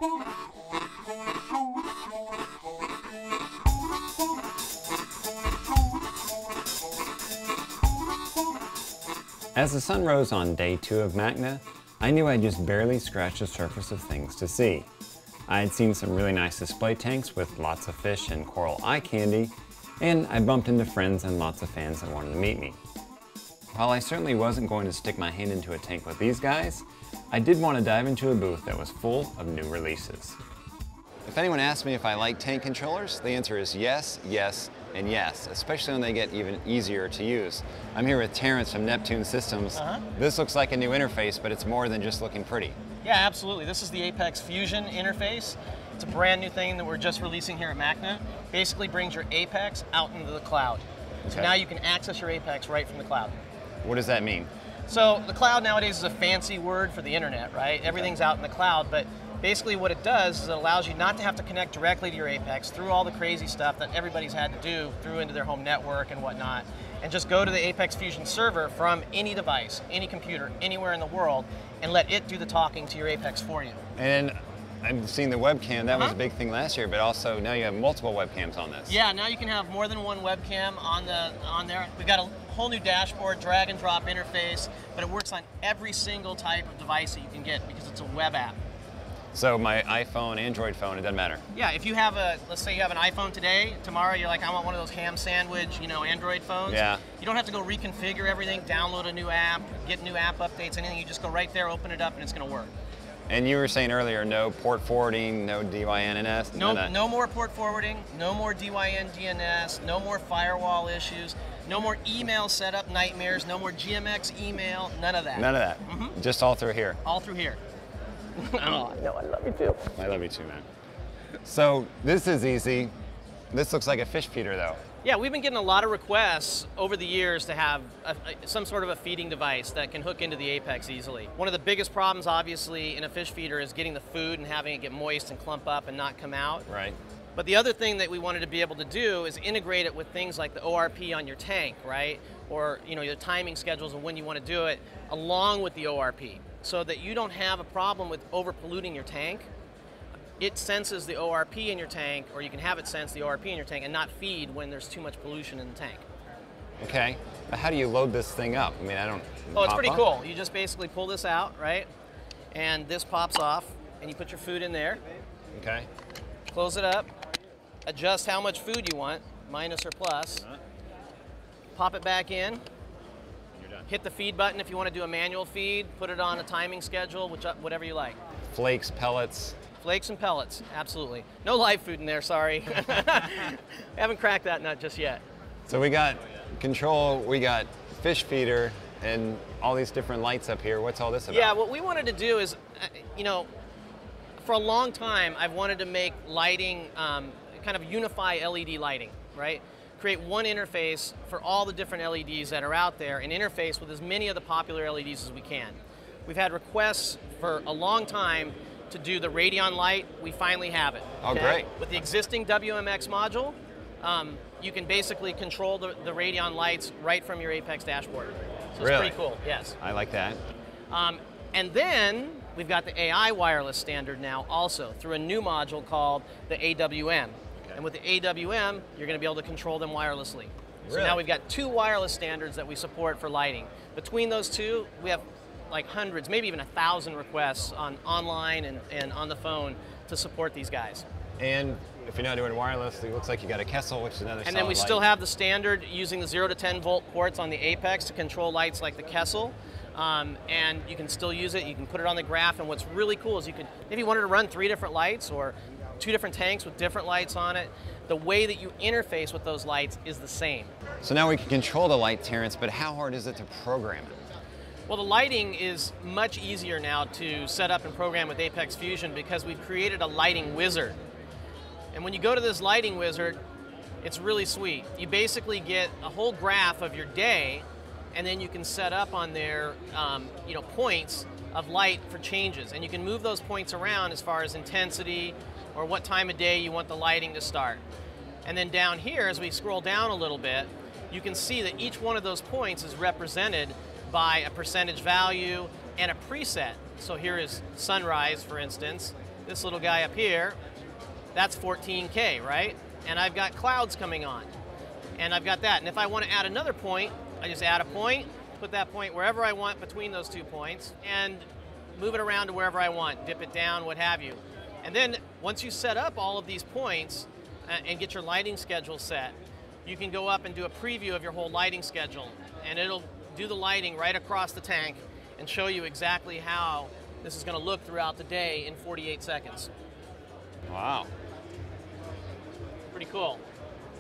As the sun rose on day 2 of MACNA, I knew I'd just barely scratched the surface of things to see. I had seen some really nice display tanks with lots of fish and coral eye candy, and I bumped into friends and lots of fans that wanted to meet me. While I certainly wasn't going to stick my hand into a tank with these guys, I did want to dive into a booth that was full of new releases. If anyone asks me if I like tank controllers, the answer is yes, yes, and yes, especially when they get even easier to use. I'm here with Terrence from Neptune Systems. This looks like a new interface, but it's more than just looking pretty. Yeah, absolutely. This is the Apex Fusion interface. It's a brand new thing that we're just releasing here at MACNA. Basically brings your Apex out into the cloud. Okay. So now you can access your Apex right from the cloud. What does that mean? So the cloud nowadays is a fancy word for the internet, right? Everything's out in the cloud, but basically what it does is it allows you not to have to connect directly to your Apex through all the crazy stuff that everybody's had to do through into their home network and whatnot, and just go to the Apex Fusion server from any device, any computer, anywhere in the world, and let it do the talking to your Apex for you. And I've seen the webcam, that was a big thing last year, but also now you have multiple webcams on this. Yeah, now you can have more than one webcam on there. We've got a whole new dashboard, drag and drop interface, but it works on every single type of device that you can get because it's a web app. So my iPhone, Android phone, it doesn't matter? Yeah, if you have let's say you have an iPhone today, tomorrow you're like, I want one of those ham sandwich, Android phones. Yeah. You don't have to go reconfigure everything, download a new app, get new app updates, anything. You just go right there, open it up, and it's going to work. And you were saying earlier, no port forwarding, no DYNNS? No more port forwarding, no more DYN DNS, no more firewall issues, no more email setup nightmares, no more GMX email, none of that. None of that? Just all through here? All through here. Oh, I know, I love you too. I love you too, man. So this is easy. This looks like a fish feeder though. Yeah, we've been getting a lot of requests over the years to have some sort of a feeding device that can hook into the Apex easily. One of the biggest problems, obviously, in a fish feeder is getting the food and having it get moist and clump up and not come out. Right. But the other thing that we wanted to be able to do is integrate it with things like the ORP on your tank, right? Or your timing schedules and when you want to do it, along with the ORP, so that you don't have a problem with over polluting your tank. It senses the ORP in your tank, or you can have it sense the ORP in your tank and not feed when there's too much pollution in the tank. Okay, but how do you load this thing up? I mean, I don't. Oh, it's pretty cool. You just basically pull this out, right? And this pops off, and you put your food in there. Okay. Close it up, adjust how much food you want, minus or plus. Pop it back in. You're done. Hit the feed button if you want to do a manual feed, put it on a timing schedule, whatever you like. Flakes, pellets. Flakes and pellets, absolutely. No live food in there, sorry. Haven't cracked that nut just yet. So we got control, we got fish feeder, and all these different lights up here. What's all this about? Yeah, what we wanted to do is, for a long time, I've wanted to make lighting, kind of unify LED lighting, right? Create one interface for all the different LEDs that are out there and interface with as many of the popular LEDs as we can. We've had requests for a long time to do the Radeon light. We finally have it. Oh, great. With the existing WMX module, you can basically control the Radeon lights right from your Apex dashboard. So Really? It's pretty cool, yes. I like that. And then we've got the AI wireless standard now also through a new module called the AWM. Okay. And with the AWM, you're going to be able to control them wirelessly. So Really? now we've got 2 wireless standards that we support for lighting. Between those two, we have like hundreds, maybe even 1,000 requests online and on the phone to support these guys. And if you're not doing wireless, it looks like you got a Kessel, which is another And then we still have the standard using the 0 to 10 volt ports on the Apex to control lights like the Kessel. And you can still use it, you can put it on the graph, and what's really cool is you could, if you wanted to run 3 different lights or 2 different tanks with different lights on it, the way that you interface with those lights is the same. So now we can control the light, Terrence, but how hard is it to program it? Well, the lighting is much easier now to set up and program with Apex Fusion because we've created a lighting wizard. And when you go to this lighting wizard, it's really sweet. You basically get a whole graph of your day, and then you can set up on there points of light for changes. And you can move those points around as far as intensity or what time of day you want the lighting to start. And then down here, as we scroll down a little bit, you can see that each one of those points is represented by a percentage value and a preset So here is sunrise, for instance. This little guy up here, that's 14K, right? And I've got clouds coming on, and I've got that. And if I want to add another point, I just add a point, put that point wherever I want between those 2 points, and move it around to wherever I want, dip it down, what have you. And then once you set up all of these points and get your lighting schedule set, you can go up and do a preview of your whole lighting schedule, and it'll do the lighting right across the tank and show you exactly how this is going to look throughout the day in 48 seconds. Wow. Pretty cool.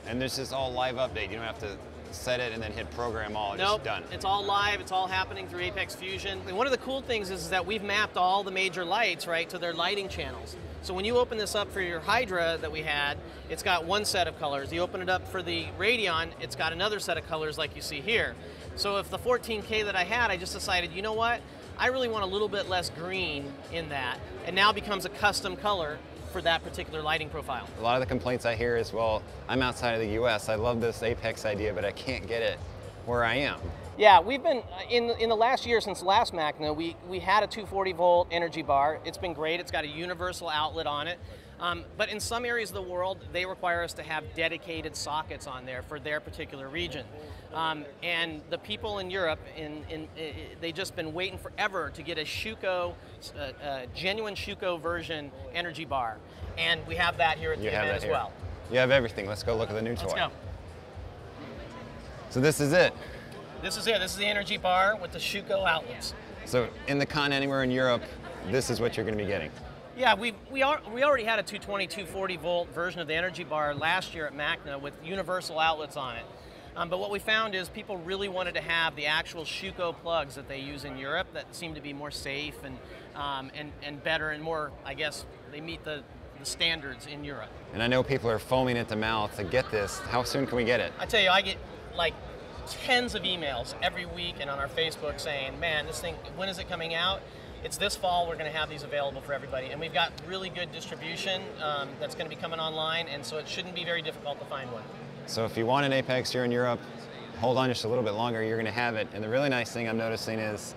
And this is all live update. You don't have to set it and then hit program all. Nope, just done. it's all live. It's all happening through Apex Fusion. And one of the cool things is that we've mapped all the major lights, right, to their lighting channels. So when you open this up for your Hydra that we had, it's got one set of colors. You open it up for the Radion, it's got another set of colors like you see here. So if the 14K that I had, I just decided, you know what? I really want a little bit less green in that, and now becomes a custom color for that particular lighting profile. A lot of the complaints I hear is, well, I'm outside of the US, I love this Apex idea, but I can't get it where I am. Yeah, we've been, in the last year since last MACNA, we had a 240 volt energy bar. It's been great, it's got a universal outlet on it. But in some areas of the world, they require us to have dedicated sockets on there for their particular region. And the people in Europe, they've just been waiting forever to get a Schuko, genuine Schuko version energy bar. And we have that here at the event as well. You have everything. Let's go look at the new toy. Let's go. So this is it. This is it. This is the energy bar with the Schuko outlets. So in the con anywhere in Europe, this is what you're going to be getting. Yeah, we already had a 220, 240 volt version of the energy bar last year at MACNA with universal outlets on it. But what we found is people really wanted to have the actual Schuko plugs that they use in Europe that seem to be more safe and better and more, I guess, they meet the standards in Europe. And I know people are foaming at the mouth to get this. How soon can we get it? I tell you, I get like tens of emails every week and on our Facebook saying, man, this thing, when is it coming out? It's this fall, we're going to have these available for everybody. And we've got really good distribution that's going to be coming online, and so it shouldn't be very difficult to find one. So if you want an Apex here in Europe, hold on just a little bit longer, you're going to have it. And the really nice thing I'm noticing is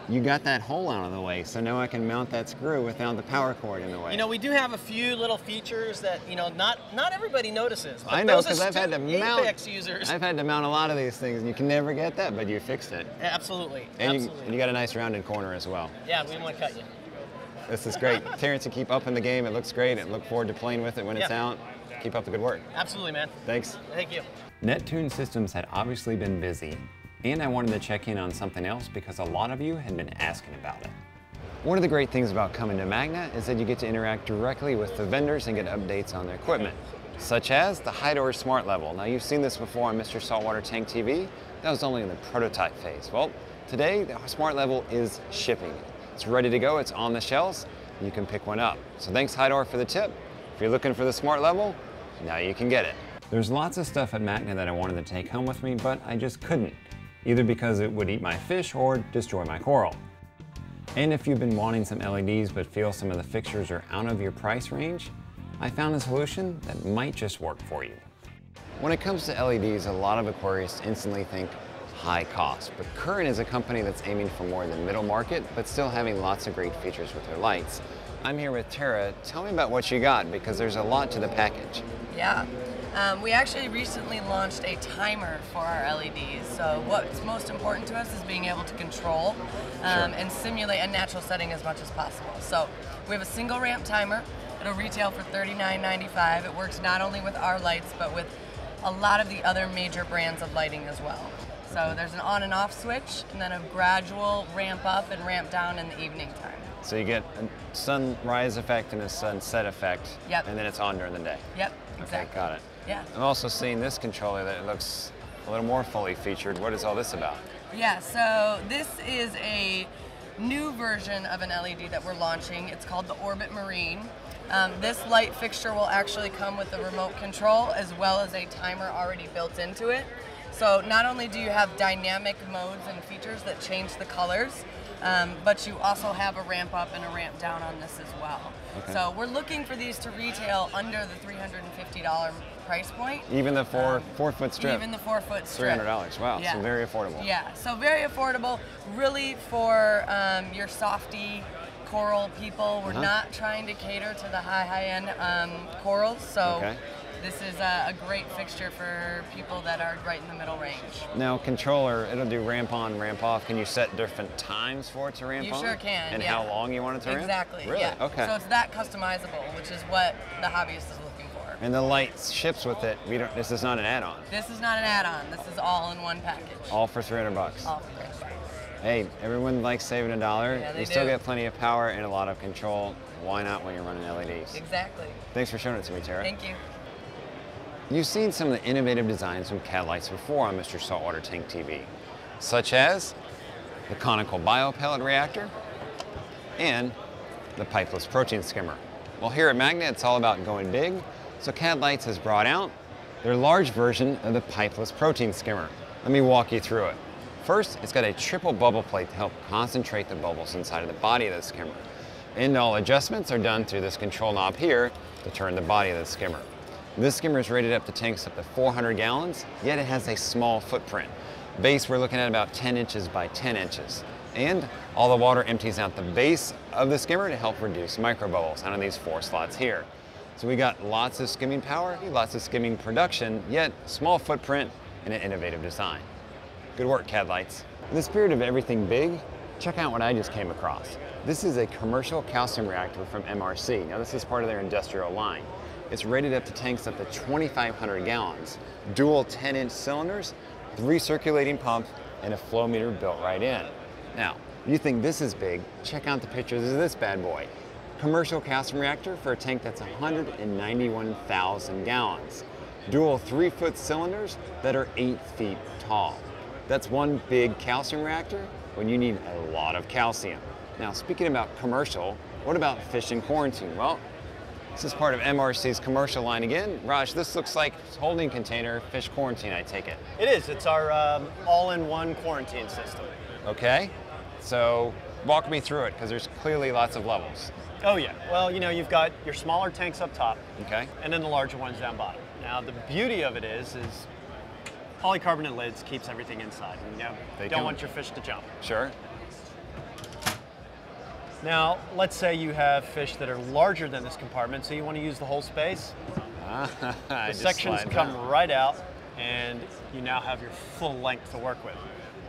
you got that hole out of the way, so now I can mount that screw without the power cord in the way. You know, we do have a few little features that, you know, not everybody notices. I know, because I've had to mount Apex users. I've had to mount a lot of these things, and you can never get that, but you fixed it. Absolutely. And absolutely. You got a nice rounded corner as well. Yeah, we didn't want to cut you. This is great. Terrence, you keep up in the game. It looks great, and look forward to playing with it when it's out. Keep up the good work. Absolutely, man. Thanks. Thank you. Neptune Systems had obviously been busy, and I wanted to check in on something else because a lot of you had been asking about it. One of the great things about coming to MACNA is that you get to interact directly with the vendors and get updates on their equipment, such as the Hydor Smart Level. Now, you've seen this before on Mr. Saltwater Tank TV. That was only in the prototype phase. Well, today the Smart Level is shipping. It's ready to go. It's on the shelves. You can pick one up. So thanks, Hydor, for the tip. If you're looking for the Smart Level, now you can get it. There's lots of stuff at MACNA that I wanted to take home with me, but I just couldn't, either because it would eat my fish or destroy my coral. And if you've been wanting some LEDs but feel some of the fixtures are out of your price range, I found a solution that might just work for you. When it comes to LEDs, a lot of aquarists instantly think high cost, but Current is a company that's aiming for more the middle market, but still having lots of great features with their lights. I'm here with Tara. Tell me about what you got, because there's a lot to the package. Yeah. We actually recently launched a timer for our LEDs. So what's most important to us is being able to control and simulate a natural setting as much as possible. So we have a single ramp timer. It'll retail for $39.95. It works not only with our lights, but with a lot of the other major brands of lighting as well. So there's an on and off switch, and then a gradual ramp up and ramp down in the evening time. So you get a sunrise effect and a sunset effect, and then it's on during the day. Yep, exactly. Okay, got it. Yeah. I'm also seeing this controller that looks a little more fully featured. What is all this about? Yeah, so this is a new version of an LED that we're launching. It's called the Orbit Marine. This light fixture will actually come with a remote control as well as a timer already built into it. So not only do you have dynamic modes and features that change the colors, but you also have a ramp up and a ramp down on this as well. Okay. So we're looking for these to retail under the $350 price point. Even the 4-foot strip? Even the 4-foot strip. $300, wow, Yeah. so very affordable. Yeah, so very affordable, really for your softy coral people. We're not trying to cater to the high-end corals, so this is a great fixture for people that are right in the middle range. Now, controller, it'll do ramp on, ramp off. Can you set different times for it to ramp on? You sure can, And yeah. how long you want it to ramp? Exactly, Really? yeah. Okay. So it's that customizable, which is what the hobbyist is looking for. And the light ships with it. This is not an add-on. This is not an add-on. This is all in one package. All for $300. All for $300. Hey, everyone likes saving $1. Yeah, they you still do. get plenty of power and a lot of control. Why not when you're running LEDs? Exactly. Thanks for showing it to me, Tara. Thank you. You've seen some of the innovative designs from CAD lights before on Mr. Saltwater Tank TV, such as the conical biopellet reactor and the pipeless protein skimmer. Well, here at MACNA, it's all about going big, so CAD Lights has brought out their large version of the pipeless protein skimmer. Let me walk you through it. First, it's got a triple bubble plate to help concentrate the bubbles inside of the body of the skimmer. And all adjustments are done through this control knob here to turn the body of the skimmer. This skimmer is rated up to tanks up to 400 gallons, yet it has a small footprint. Base, we're looking at about 10 inches by 10 inches. And all the water empties out the base of the skimmer to help reduce microbubbles out of these 4 slots here. So we got lots of skimming power, lots of skimming production, yet small footprint and an innovative design. Good work, CAD Lights. In the spirit of everything big, check out what I just came across. This is a commercial calcium reactor from MRC. Now this is part of their industrial line. It's rated up to tanks up to 2,500 gallons, dual 10-inch cylinders, 3 circulating pumps, and a flow meter built right in. Now, if you think this is big, check out the pictures of this bad boy. Commercial calcium reactor for a tank that's 191,000 gallons. Dual 3-foot cylinders that are 8 feet tall. That's one big calcium reactor when you need a lot of calcium. Now, speaking about commercial, what about fish in quarantine? Well, this is part of MRC's commercial line again. Raj, this looks like holding container fish quarantine, I take it. It is. It's our all-in-one quarantine system. Okay, so walk me through it, because there's clearly lots of levels. Oh yeah. Well, you know, you've got your smaller tanks up top, Okay. and then the larger ones down bottom. Now, the beauty of it is polycarbonate lids keeps everything inside. You know, They don't can- want your fish to jump. Sure. Now, let's say you have fish that are larger than this compartment, so you want to use the whole space. The sections come right out, and you now have your full length to work with.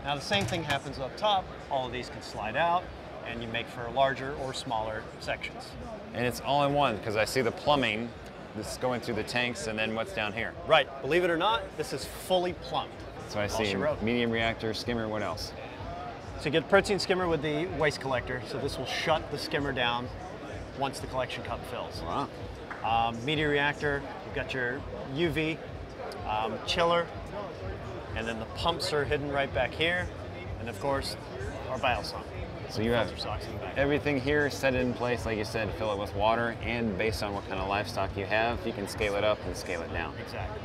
Now, the same thing happens up top. All of these can slide out, and you make for larger or smaller sections. And it's all in one, because I see the plumbing. This is going through the tanks, and then what's down here? Right. Believe it or not, this is fully plumbed. So I All see she wrote. medium reactor, skimmer, what else? So you get a protein skimmer with the waste collector. So this will shut the skimmer down once the collection cup fills. Wow. Media reactor, you've got your UV, chiller, and then the pumps are hidden right back here. And of course, our biosong. So you have Filter socks in the back. everything here set in place, like you said, fill it with water, and based on what kind of livestock you have, you can scale it up and scale it down. Exactly.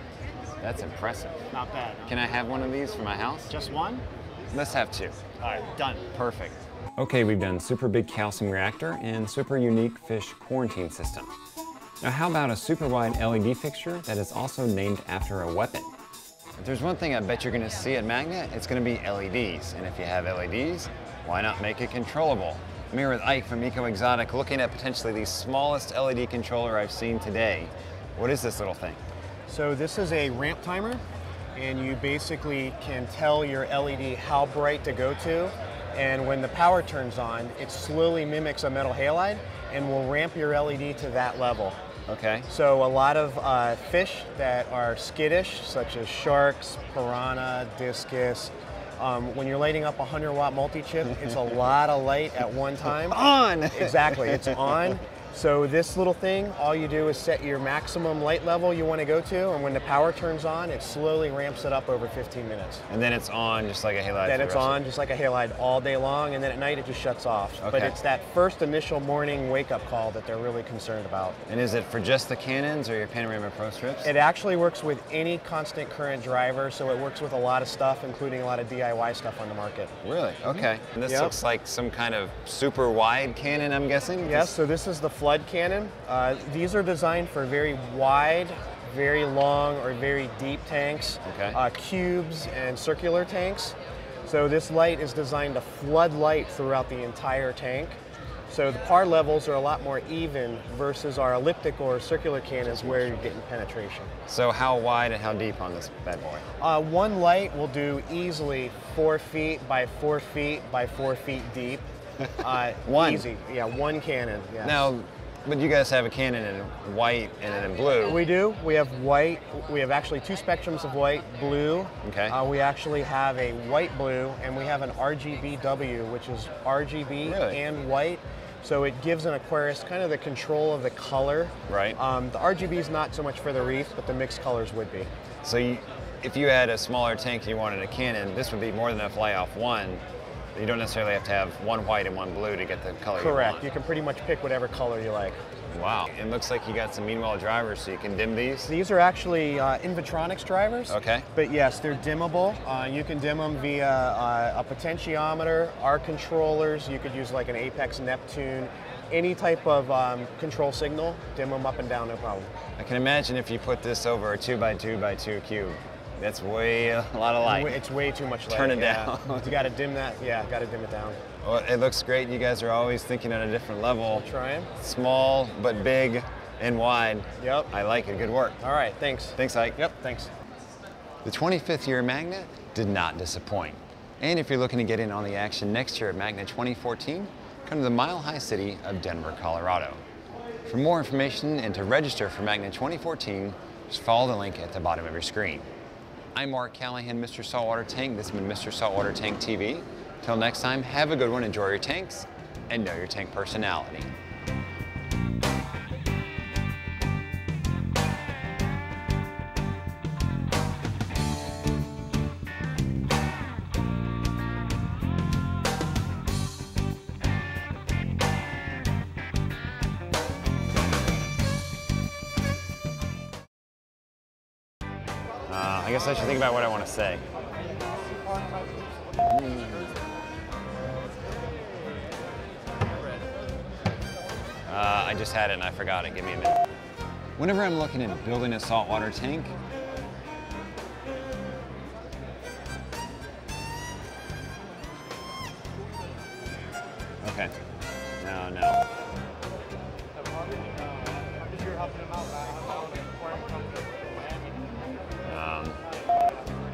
That's impressive. Not bad. Huh? Can I have one of these for my house? Just one? Let's have 2. All right, done. Perfect. Okay, we've done super big calcium reactor and super unique fish quarantine system. Now how about a super wide LED fixture that is also named after a weapon? If there's one thing I bet you're gonna see at MACNA, it's gonna be LEDs. And if you have LEDs, why not make it controllable? I'm here with Ike from Ecoxotic looking at potentially the smallest LED controller I've seen today. What is this little thing? So this is a ramp timer, and you basically can tell your LED how bright to go to, and when the power turns on, it slowly mimics a metal halide and will ramp your LED to that level. Okay. So a lot of fish that are skittish, such as sharks, piranha, discus, when you're lighting up a 100-watt multi-chip, it's a lot of light at one time. On! Exactly, it's on. So this little thing, all you do is set your maximum light level you want to go to, and when the power turns on, it slowly ramps it up over 15 minutes. And then it's on just like a halide? Then it's on just like a halide all day long, and then at night it just shuts off. Okay. But it's that first initial morning wake-up call that they're really concerned about. And is it for just the Canons or your Panorama Pro strips? It actually works with any constant current driver, so it works with a lot of stuff, including a lot of DIY stuff on the market. Really? Okay. And this looks like some kind of super wide Canon, I'm guessing? Yes, so this is the flood cannon. These are designed for very wide, very long, or very deep tanks, cubes and circular tanks. So this light is designed to flood light throughout the entire tank. So the par levels are a lot more even versus our elliptic or circular cannons where you're getting penetration. So how wide and how deep on this bad boy? One light will do easily 4 feet by 4 feet by 4 feet deep. One? Easy, yeah, one cannon. Yes. Now, but you guys have a Canon in white and in blue. We do. We have white. We have actually 2 spectrums of white, blue. Okay. We actually have a white blue, and we have an RGBW, which is RGB and white. So it gives an Aquarius kind of the control of the color. Right. The RGB is not so much for the reef, but the mixed colors would be. So if you had a smaller tank and you wanted a Canon, this would be more than enough light off one. You don't necessarily have to have one white and one blue to get the color Correct. you want. You can pretty much pick whatever color you like. Wow. It looks like you got some meanwhile drivers, so you can dim these? These are actually Invitronics drivers. Okay. But yes, they're dimmable. You can dim them via a potentiometer, our controllers. You could use like an Apex Neptune, any type of control signal, dim them up and down, no problem. I can imagine if you put this over a 2x2x2 cube. That's way a lot of light. It's way too much light. Turn it down. You got to dim that. Yeah, got to dim it down. Well, it looks great. You guys are always thinking at a different level. Trying. Small but big and wide. Yep. I like it. Good work. All right. Thanks. Thanks, Ike. Yep. Thanks. The 25th year MACNA did not disappoint. And if you're looking to get in on the action next year at MACNA 2014, come to the Mile High city of Denver, Colorado. For more information and to register for MACNA 2014, just follow the link at the bottom of your screen. I'm Mark Callahan, Mr. Saltwater Tank. This has been Mr. Saltwater Tank TV. Till next time, have a good one, enjoy your tanks, and know your tank personality. I guess I should think about what I want to say. I just had it and I forgot it. Give me a minute. Whenever I'm looking at building a saltwater tank, okay. No.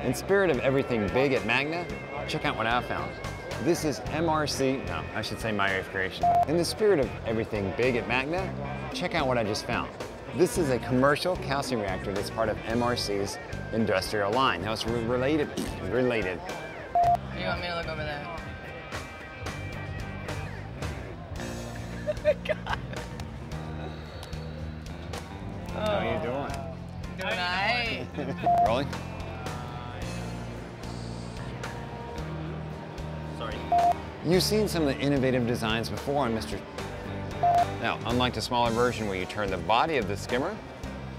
In spirit of everything big at MACNA, check out what I found. This is my Reef Creations. In the spirit of everything big at MACNA, check out what I just found. This is a commercial calcium reactor that's part of MRC's industrial line. Now it's related. You want me to look over there? Oh my God. How are you doing? Doing alright. Rolling? Sorry. You've seen some of the innovative designs before on Mr. Now, unlike the smaller version where you turn the body of the skimmer,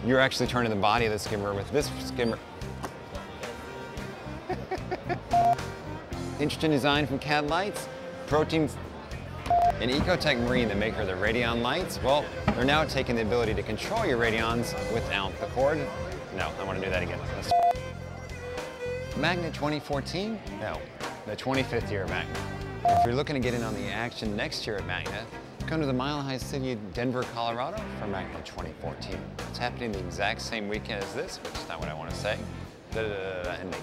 you're actually turning the body of the skimmer with this skimmer. Interesting design from CAD Lights, Protein, and Ecotech Marine, the maker of the Radion lights. Well, they're now taking the ability to control your Radions without the cord. No, I want to do that again. MACNA 2014? No, the 25th year of MACNA. If you're looking to get in on the action next year at MACNA, come to the Mile High city of Denver, Colorado for MACNA 2014. It's happening the exact same weekend as this, which is not what I want to say. Ending.